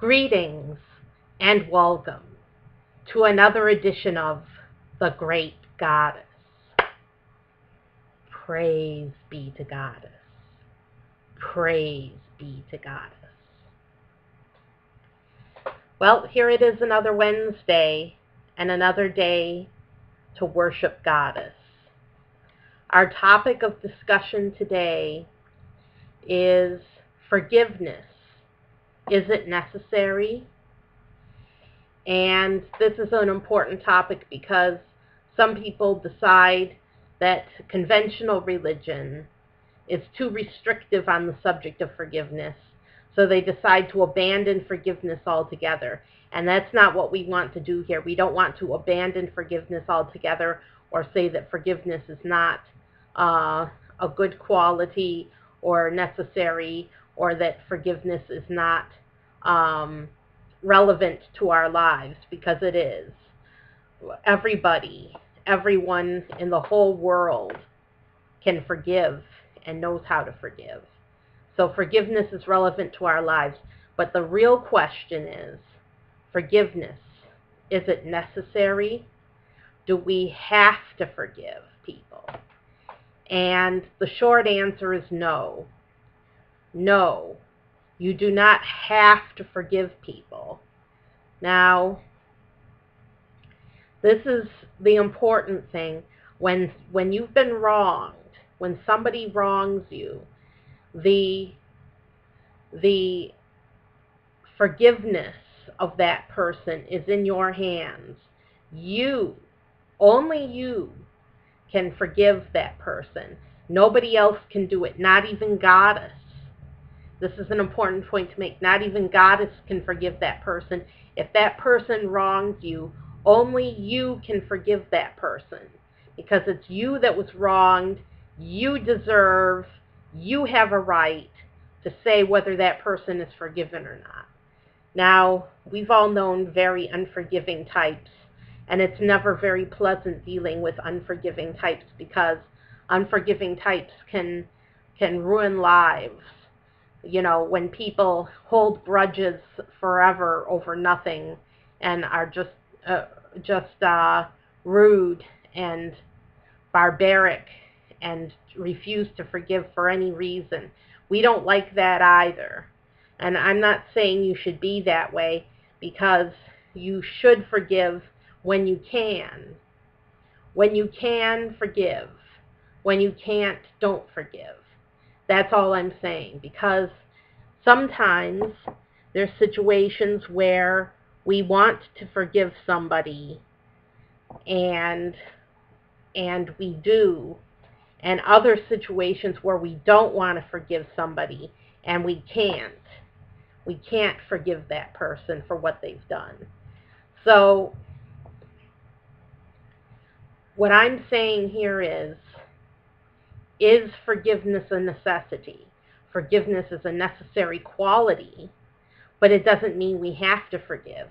Greetings and welcome to another edition of The Great Goddess. Praise be to Goddess. Praise be to Goddess. Well, here it is, another Wednesday and another day to worship Goddess. Our topic of discussion today is forgiveness. Is it necessary? And this is an important topic because some people decide that conventional religion is too restrictive on the subject of forgiveness, so they decide to abandon forgiveness altogether. And that's not what we want to do here. We don't want to abandon forgiveness altogether or say that forgiveness is not a good quality or necessary, or that forgiveness is not relevant to our lives, because it is. Everyone in the whole world can forgive and knows how to forgive. So forgiveness is relevant to our lives. But the real question is, forgiveness, is it necessary? Do we have to forgive people? And the short answer is no. No, you do not have to forgive people. Now, this is the important thing. When you've been wronged, when somebody wrongs you, the forgiveness of that person is in your hands. Only you can forgive that person. Nobody else can do it, not even Goddess. This is an important point to make. Not even Goddess can forgive that person. If that person wrongs you, only you can forgive that person, because it's you that was wronged. You have a right to say whether that person is forgiven or not. Now, we've all known very unforgiving types, and it's never very pleasant dealing with unforgiving types, because unforgiving types can ruin lives. You know, when people hold grudges forever over nothing and are just rude and barbaric and refuse to forgive for any reason. We don't like that either. And I'm not saying you should be that way, because you should forgive when you can. When you can, forgive. When you can't, don't forgive. That's all I'm saying, because sometimes there's situations where we want to forgive somebody, and we do, and other situations where we don't want to forgive somebody and we can't. We can't forgive that person for what they've done. So what I'm saying here is forgiveness a necessity? Forgiveness is a necessary quality, but it doesn't mean we have to forgive.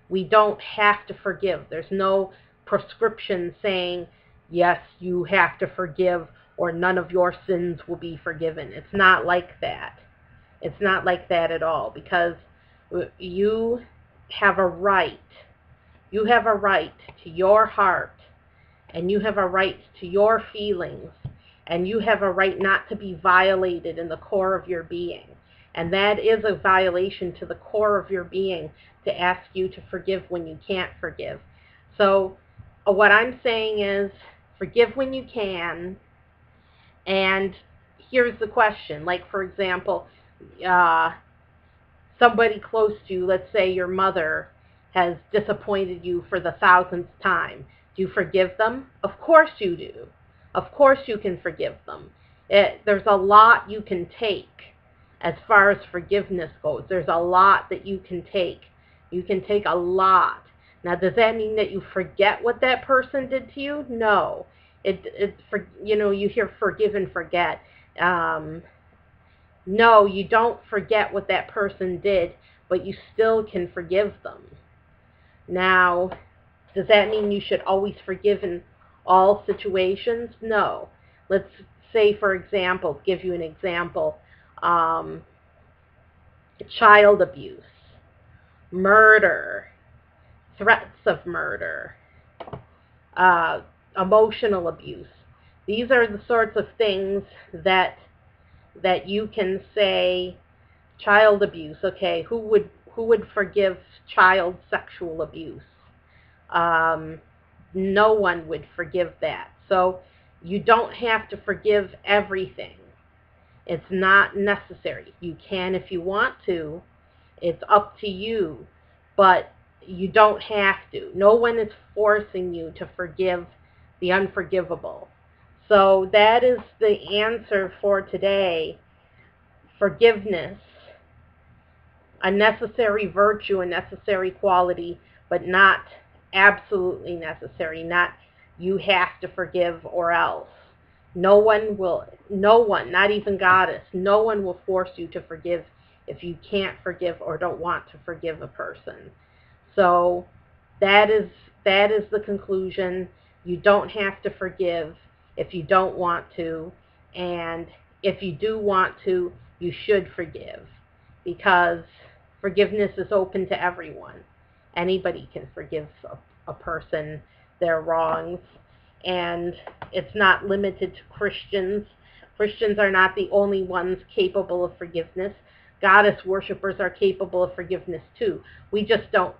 We don't have to forgive. There's no prescription saying, yes, you have to forgive or none of your sins will be forgiven. It's not like that. It's not like that at all, because you have a right. You have a right to your heart, and you have a right to your feelings, and you have a right not to be violated in the core of your being. And that is a violation to the core of your being, to ask you to forgive when you can't forgive. So what I'm saying is, forgive when you can. And here's the question. Like, for example, somebody close to you, let's say your mother, has disappointed you for the 1,000th time. Do you forgive them? Of course you do. Of course you can forgive them. There's a lot you can take as far as forgiveness goes. There's a lot that you can take. You can take a lot. Now, does that mean that you forget what that person did to you? No. You hear forgive and forget. No, you don't forget what that person did, but you still can forgive them. Now, does that mean you should always forgive in all situations? No. Let's say, for example, give you an example, child abuse. murder, threats of murder, uh, emotional abuse. These are the sorts of things that you can say. Child abuse. Okay, who would forgive child sexual abuse? Um, no one would forgive that. So you don't have to forgive everything. It's not necessary. You can if you want to. It's up to you, but you don't have to. No one is forcing you to forgive the unforgivable. So that is the answer for today. Forgiveness, a necessary virtue, a necessary quality, but not absolutely necessary. Not you have to forgive or else. No one, not even Goddess, no one will force you to forgive if you can't forgive or don't want to forgive a person. So that is that is the conclusion. You don't have to forgive if you don't want to, and if you do want to, you should forgive, because forgiveness is open to everyone. Anybody can forgive a person their wrongs, and it's not limited to Christians. Christians are not the only ones capable of forgiveness. Goddess worshippers are capable of forgiveness too. We just don't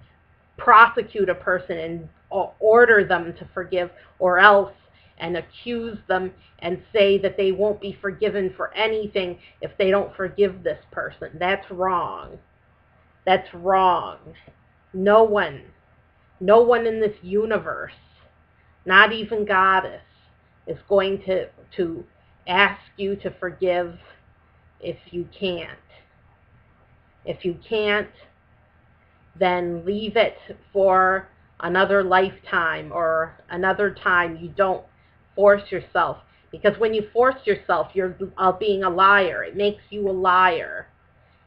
prosecute a person and order them to forgive, or else and accuse them and say that they won't be forgiven for anything if they don't forgive this person. That's wrong. That's wrong. No one, no one in this universe, not even Goddess, is going to ask you to forgive if you can't. If you can't, then leave it for another lifetime or another time. You don't force yourself, because when you force yourself, you're being a liar. It makes you a liar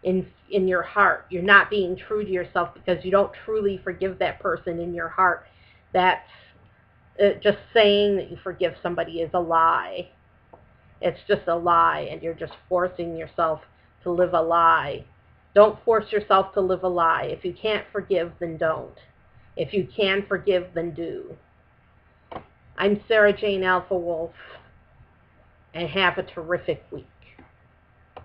in your heart. You're not being true to yourself because you don't truly forgive that person in your heart. That's just saying that you forgive somebody is a lie. It's just a lie, and you're just forcing yourself to live a lie. Don't force yourself to live a lie. If you can't forgive, then don't. If you can forgive, then do. I'm Sarah Jane Alpha Wolf, and have a terrific week.